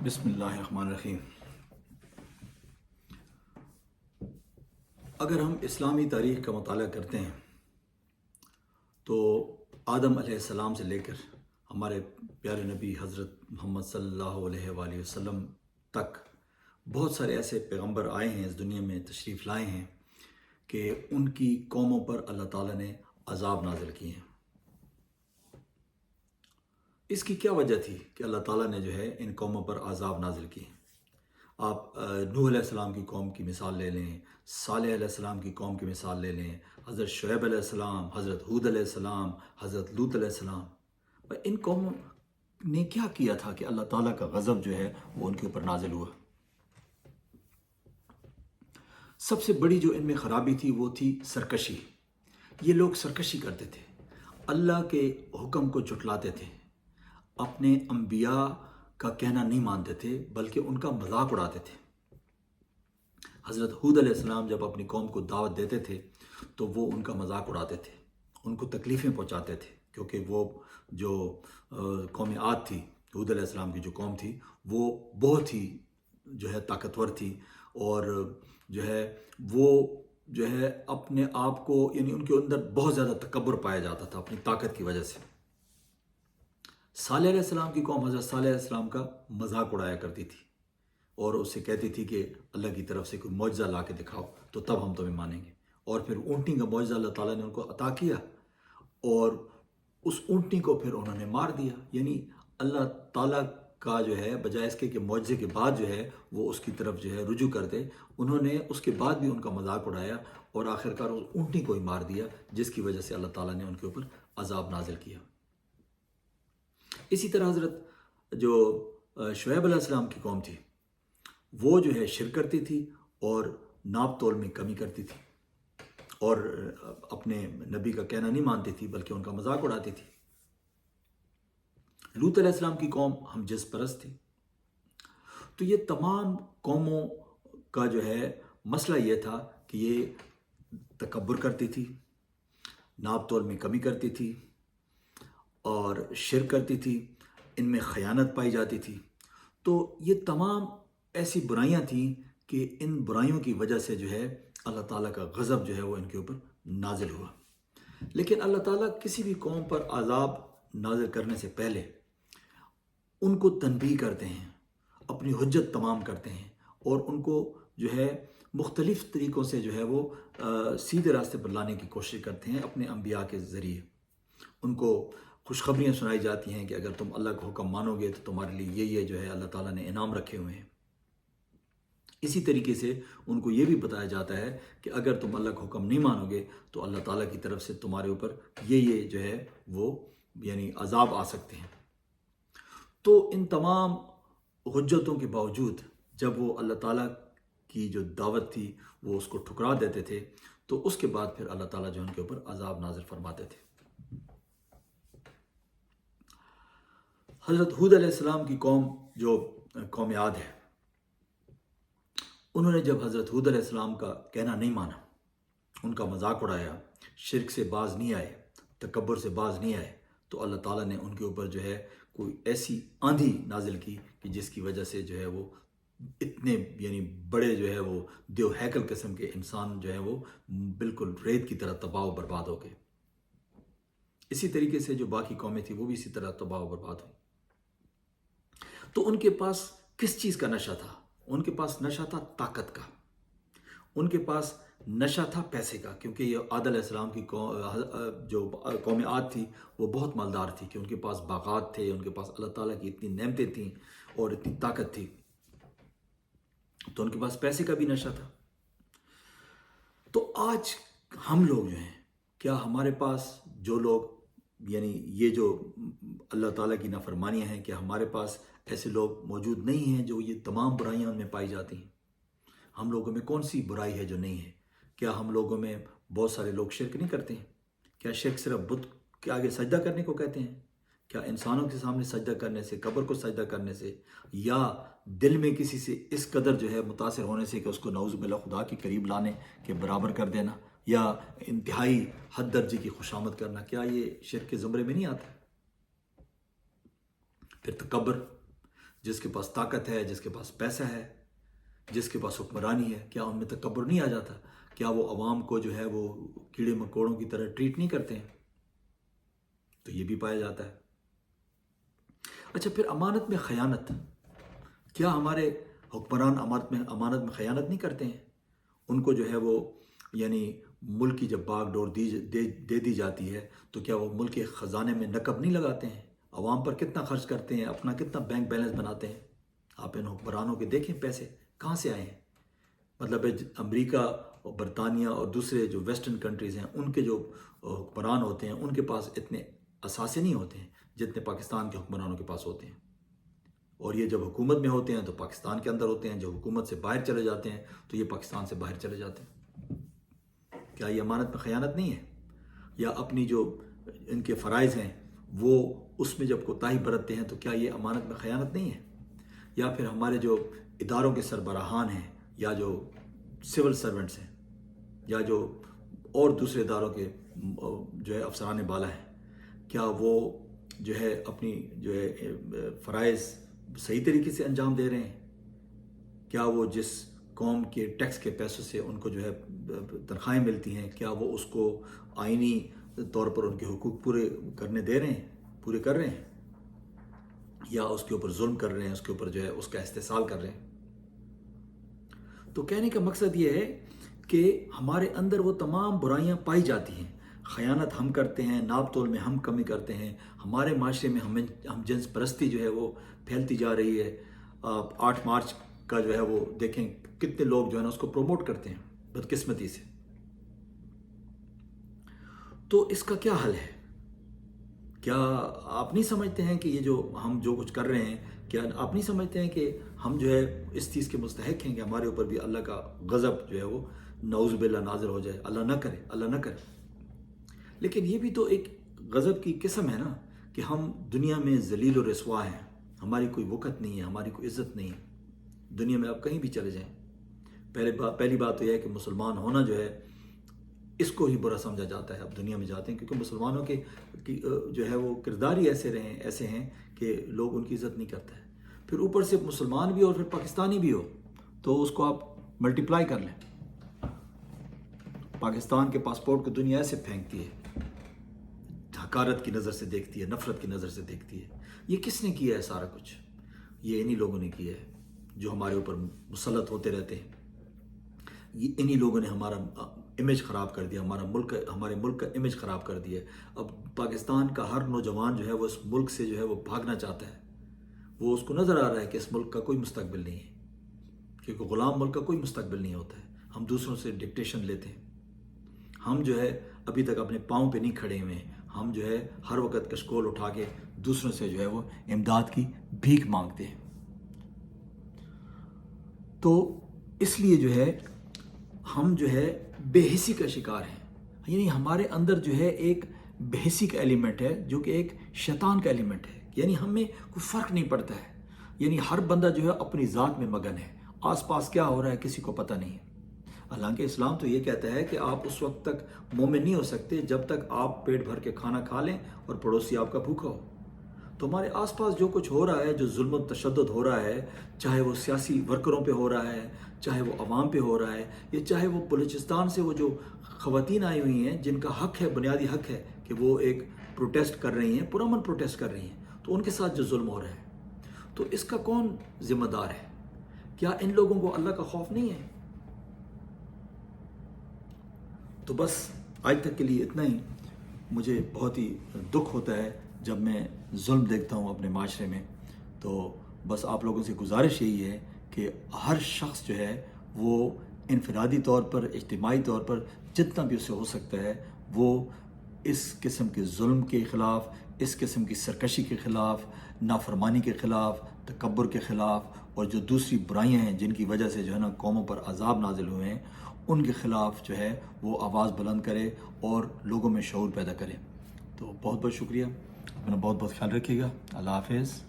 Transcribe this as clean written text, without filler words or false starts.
بسم اللہ الرحمن الرحیم۔ اگر ہم اسلامی تاریخ کا مطالعہ کرتے ہیں تو آدم علیہ السلام سے لے کر ہمارے پیارے نبی حضرت محمد صلی اللہ علیہ وآلہ وسلم تک بہت سارے ایسے پیغمبر آئے ہیں، اس دنیا میں تشریف لائے ہیں کہ ان کی قوموں پر اللہ تعالیٰ نے عذاب نازل کیے ہیں۔ اس کی کیا وجہ تھی کہ اللہ تعالیٰ نے جو ہے ان قوموں پر عذاب نازل کیے؟ آپ نوح علیہ السلام کی قوم کی مثال لے لیں، صالح علیہ السلام کی قوم کی مثال لے لیں، حضرت شعیب علیہ السلام، حضرت ہود علیہ السلام، حضرت لوط علیہ السلام۔ ان قوموں نے کیا کیا تھا کہ اللہ تعالیٰ کا غضب جو ہے وہ ان کے اوپر نازل ہوا؟ سب سے بڑی جو ان میں خرابی تھی وہ تھی سرکشی۔ یہ لوگ سرکشی کرتے تھے، اللہ کے حکم کو جھٹلاتے تھے، اپنے انبیاء کا کہنا نہیں مانتے تھے بلکہ ان کا مذاق اڑاتے تھے۔ حضرت ہود علیہ السلام جب اپنی قوم کو دعوت دیتے تھے تو وہ ان کا مذاق اڑاتے تھے، ان کو تکلیفیں پہنچاتے تھے، کیونکہ وہ جو قوم عاد تھی، ہود علیہ السلام کی جو قوم تھی، وہ بہت ہی جو ہے طاقتور تھی، اور جو ہے اپنے آپ کو، یعنی ان کے اندر بہت زیادہ تکبر پایا جاتا تھا اپنی طاقت کی وجہ سے۔ صالح علیہ السلام کی قوم حضرت صالح علیہ السلام کا مذاق اڑایا کرتی تھی اور اس سے کہتی تھی کہ اللہ کی طرف سے کوئی معجزہ لا کے دکھاؤ تو تب ہم تمہیں مانیں گے۔ اور پھر اونٹنی کا معجزہ اللہ تعالیٰ نے ان کو عطا کیا اور اس اونٹنی کو پھر انہوں نے مار دیا۔ یعنی اللہ تعالیٰ کا جو ہے بجائے اس کے کہ معجزے کے بعد جو ہے وہ اس کی طرف جو ہے رجوع کر دے، انہوں نے اس کے بعد بھی ان کا مذاق اڑایا اور آخرکار اس اونٹنی کو ہی مار دیا، جس کی وجہ سے اللہ تعالیٰ نے ان کے اوپر عذاب نازل کیا۔ اسی طرح حضرت جو شعیب علیہ السلام کی قوم تھی، وہ جو ہے شرک کرتی تھی اور ناپ تول میں کمی کرتی تھی اور اپنے نبی کا کہنا نہیں مانتی تھی بلکہ ان کا مذاق اڑاتی تھی۔ لوط علیہ السلام کی قوم ہم جنس پرست تھی۔ تو یہ تمام قوموں کا جو ہے مسئلہ یہ تھا کہ یہ تکبر کرتی تھی، ناپ تول میں کمی کرتی تھی اور شرک کرتی تھی، ان میں خیانت پائی جاتی تھی۔ تو یہ تمام ایسی برائیاں تھیں کہ ان برائیوں کی وجہ سے جو ہے اللہ تعالیٰ کا غضب جو ہے وہ ان کے اوپر نازل ہوا۔ لیکن اللہ تعالیٰ کسی بھی قوم پر عذاب نازل کرنے سے پہلے ان کو تنبیہ کرتے ہیں، اپنی حجت تمام کرتے ہیں اور ان کو جو ہے مختلف طریقوں سے جو ہے وہ سیدھے راستے پر لانے کی کوشش کرتے ہیں اپنے انبیاء کے ذریعے۔ ان کو خوشخبریاں سنائی جاتی ہیں کہ اگر تم اللہ کا حکم مانو گے تو تمہارے لیے یہ جو ہے اللہ تعالیٰ نے انعام رکھے ہوئے ہیں۔ اسی طریقے سے ان کو یہ بھی بتایا جاتا ہے کہ اگر تم اللہ کا حکم نہیں مانو گے تو اللہ تعالیٰ کی طرف سے تمہارے اوپر یہ جو ہے وہ یعنی عذاب آ سکتے ہیں۔ تو ان تمام حجتوں کے باوجود جب وہ اللہ تعالیٰ کی جو دعوت تھی وہ اس کو ٹھکرا دیتے تھے تو اس کے بعد پھر اللہ تعالیٰ جو ان کے اوپر عذاب نازل فرماتے تھے۔ حضرت ہود علیہ السلام کی قوم جو قوم عاد ہے، انہوں نے جب حضرت ہود علیہ السلام کا کہنا نہیں مانا، ان کا مذاق اڑایا، شرک سے باز نہیں آئے، تکبر سے باز نہیں آئے، تو اللہ تعالیٰ نے ان کے اوپر جو ہے کوئی ایسی آندھی نازل کی کہ جس کی وجہ سے جو ہے وہ اتنے یعنی بڑے جو ہے وہ دیو ہیکل قسم کے انسان جو ہے وہ بالکل ریت کی طرح تباہ و برباد ہو گئے۔ اسی طریقے سے جو باقی قومیں تھیں وہ بھی اسی طرح تباہ و برباد ہوئی۔ تو ان کے پاس کس چیز کا نشہ تھا؟ ان کے پاس نشہ تھا طاقت کا، ان کے پاس نشہ تھا پیسے کا، کیونکہ یہ عاد علیہ السلام کی جو قوم عاد تھی وہ بہت مالدار تھی کہ ان کے پاس باغات تھے، ان کے پاس اللہ تعالیٰ کی اتنی نعمتیں تھیں اور اتنی طاقت تھی، تو ان کے پاس پیسے کا بھی نشہ تھا۔ تو آج ہم لوگ جو ہیں، کیا ہمارے پاس جو لوگ یعنی یہ جو اللہ تعالیٰ کی نافرمانیاں ہیں، کیا ہمارے پاس ایسے لوگ موجود نہیں ہیں جو یہ تمام برائیاں ان میں پائی جاتی ہیں؟ ہم لوگوں میں کون سی برائی ہے جو نہیں ہے؟ کیا ہم لوگوں میں بہت سارے لوگ شرک نہیں کرتے ہیں؟ کیا شرک صرف بت کے آگے سجدہ کرنے کو کہتے ہیں؟ کیا انسانوں کے سامنے سجدہ کرنے سے، قبر کو سجدہ کرنے سے، یا دل میں کسی سے اس قدر جو ہے متاثر ہونے سے کہ اس کو نعوذ باللہ خدا کے قریب لانے کے برابر کر دینا، یا انتہائی حد درجے کی خوشامد کرنا، کیا یہ شرک کے زمرے میں نہیں آتا؟ پھر تکبر، جس کے پاس طاقت ہے، جس کے پاس پیسہ ہے، جس کے پاس حکمرانی ہے، کیا ان میں تکبر نہیں آ جاتا؟ کیا وہ عوام کو جو ہے وہ کیڑے مکوڑوں کی طرح ٹریٹ نہیں کرتے ہیں؟ تو یہ بھی پایا جاتا ہے۔ اچھا، پھر امانت میں خیانت، کیا ہمارے حکمران امانت میں خیانت نہیں کرتے ہیں؟ ان کو جو ہے وہ یعنی ملک کی جب باغ ڈور دے دی جاتی ہے تو کیا وہ ملک کے خزانے میں نقب نہیں لگاتے ہیں؟ عوام پر کتنا خرچ کرتے ہیں، اپنا کتنا بینک بیلنس بناتے ہیں؟ آپ ان حکمرانوں کے دیکھیں پیسے کہاں سے آئے ہیں۔ مطلب امریکہ اور برطانیہ اور دوسرے جو ویسٹرن کنٹریز ہیں، ان کے جو حکمران ہوتے ہیں ان کے پاس اتنے اثاثے نہیں ہوتے ہیں جتنے پاکستان کے حکمرانوں کے پاس ہوتے ہیں۔ اور یہ جب حکومت میں ہوتے ہیں تو پاکستان کے اندر ہوتے ہیں، جب حکومت سے باہر چلے جاتے ہیں تو یہ پاکستان سے باہر چلے جاتے ہیں۔ کیا یہ امانت میں خیانت نہیں ہے؟ یا اپنی جو ان کے فرائض ہیں وہ اس میں جب کوتاہی برتتے ہیں تو کیا یہ امانت میں خیانت نہیں ہے؟ یا پھر ہمارے جو اداروں کے سربراہان ہیں یا جو سول سرونٹس ہیں یا جو اور دوسرے اداروں کے جو ہے افسران بالا ہیں، کیا وہ جو ہے اپنی جو ہے فرائض صحیح طریقے سے انجام دے رہے ہیں؟ کیا وہ جس قوم کے ٹیکس کے پیسوں سے ان کو جو ہے تنخواہیں ملتی ہیں، کیا وہ اس کو آئینی طور پر ان کے حقوق پورے کر رہے ہیں یا اس کے اوپر ظلم کر رہے ہیں، اس کے اوپر جو ہے اس کا استحصال کر رہے ہیں؟ تو کہنے کا مقصد یہ ہے کہ ہمارے اندر وہ تمام برائیاں پائی جاتی ہیں، خیانت ہم کرتے ہیں، ناپ تول میں ہم کمی کرتے ہیں، ہمارے معاشرے میں ہم جنس پرستی جو ہے وہ پھیلتی جا رہی ہے۔ 8 مارچ کا جو ہے وہ دیکھیں کتنے لوگ جو ہے نا اس کو پروموٹ کرتے ہیں بدقسمتی سے۔ تو اس کا کیا حل ہے؟ کیا آپ نہیں سمجھتے ہیں کہ یہ ہم جو کچھ کر رہے ہیں، کیا آپ نہیں سمجھتے ہیں کہ ہم جو ہے اس چیز کے مستحق ہیں کہ ہمارے اوپر بھی اللہ کا غضب جو ہے وہ نعوذ باللہ نازل ہو جائے؟ اللہ نہ کرے۔ لیکن یہ بھی تو ایک غضب کی قسم ہے نا کہ ہم دنیا میں ذلیل و رسوا ہیں، ہماری کوئی وقت نہیں ہے، ہماری کوئی عزت نہیں ہے دنیا میں۔ آپ کہیں بھی چلے جائیں، پہلی بات تو یہ ہے کہ مسلمان ہونا جو ہے اس کو ہی برا سمجھا جاتا ہے۔ اب دنیا میں جاتے ہیں کیونکہ مسلمانوں کے جو ہے وہ کردار ہی ایسے ہیں کہ لوگ ان کی عزت نہیں کرتے ہیں۔ پھر اوپر سے مسلمان بھی ہو اور پھر پاکستانی بھی ہو تو اس کو آپ ملٹیپلائی کر لیں۔ پاکستان کے پاسپورٹ کو دنیا ایسے پھینکتی ہے، حقارت کی نظر سے دیکھتی ہے، نفرت کی نظر سے دیکھتی ہے۔ یہ کس نے کیا ہے سارا کچھ؟ یہ انہی لوگوں نے کیا ہے جو ہمارے اوپر مسلط ہوتے رہتے ہیں۔ یہ انہی لوگوں نے ہمارا امیج خراب کر دیا، ہمارے ملک کا امیج خراب کر دیا۔ اب پاکستان کا ہر نوجوان جو ہے وہ اس ملک سے جو ہے وہ بھاگنا چاہتا ہے۔ وہ اس کو نظر آ رہا ہے کہ اس ملک کا کوئی مستقبل نہیں ہے، کیونکہ غلام ملک کا کوئی مستقبل نہیں ہوتا ہے۔ ہم دوسروں سے ڈکٹیشن لیتے ہیں، ہم جو ہے ابھی تک اپنے پاؤں پہ نہیں کھڑے ہوئے ہیں، ہم جو ہے ہر وقت کشکول اٹھا کے دوسروں سے جو ہے وہ امداد کی بھیک مانگتے ہیں۔ تو اس لیے جو ہے ہم جو ہے بے حسی کا شکار ہیں۔ یعنی ہمارے اندر جو ہے ایک بے حسی کا ایلیمنٹ ہے جو کہ ایک شیطان کا ایلیمنٹ ہے۔ یعنی ہمیں کوئی فرق نہیں پڑتا ہے، یعنی ہر بندہ جو ہے اپنی ذات میں مگن ہے، آس پاس کیا ہو رہا ہے کسی کو پتہ نہیں ہے۔ حالانکہ اسلام تو یہ کہتا ہے کہ آپ اس وقت تک مومن نہیں ہو سکتے جب تک آپ پیٹ بھر کے کھانا کھا لیں اور پڑوسی آپ کا بھوکا ہو۔ تو ہمارے آس پاس جو کچھ ہو رہا ہے، جو ظلم و تشدد ہو رہا ہے، چاہے وہ سیاسی ورکروں پہ ہو رہا ہے، چاہے وہ عوام پہ ہو رہا ہے، یا چاہے وہ بلوچستان سے وہ جو خواتین آئی ہوئی ہیں جن کا حق ہے، بنیادی حق ہے کہ وہ ایک پروٹیسٹ کر رہی ہیں، پرامن پروٹیسٹ کر رہی ہیں، تو ان کے ساتھ جو ظلم ہو رہا ہے، تو اس کا کون ذمہ دار ہے؟ کیا ان لوگوں کو اللہ کا خوف نہیں ہے؟ تو بس آج تک کے لیے اتنا ہی۔ مجھے بہت ہی دکھ ہوتا ہے جب میں ظلم دیکھتا ہوں اپنے معاشرے میں، تو بس آپ لوگوں سے گزارش یہی ہے کہ ہر شخص جو ہے وہ انفرادی طور پر، اجتماعی طور پر جتنا بھی اسے ہو سکتا ہے وہ اس قسم کے ظلم کے خلاف، اس قسم کی سرکشی کے خلاف، نافرمانی کے خلاف، تکبر کے خلاف، اور جو دوسری برائیاں ہیں جن کی وجہ سے جو ہے نا قوموں پر عذاب نازل ہوئے ہیں، ان کے خلاف جو ہے وہ آواز بلند کرے اور لوگوں میں شعور پیدا کرے۔ تو بہت بہت شکریہ، اپنا بہت بہت خیال رکھیے گا۔ اللہ حافظ۔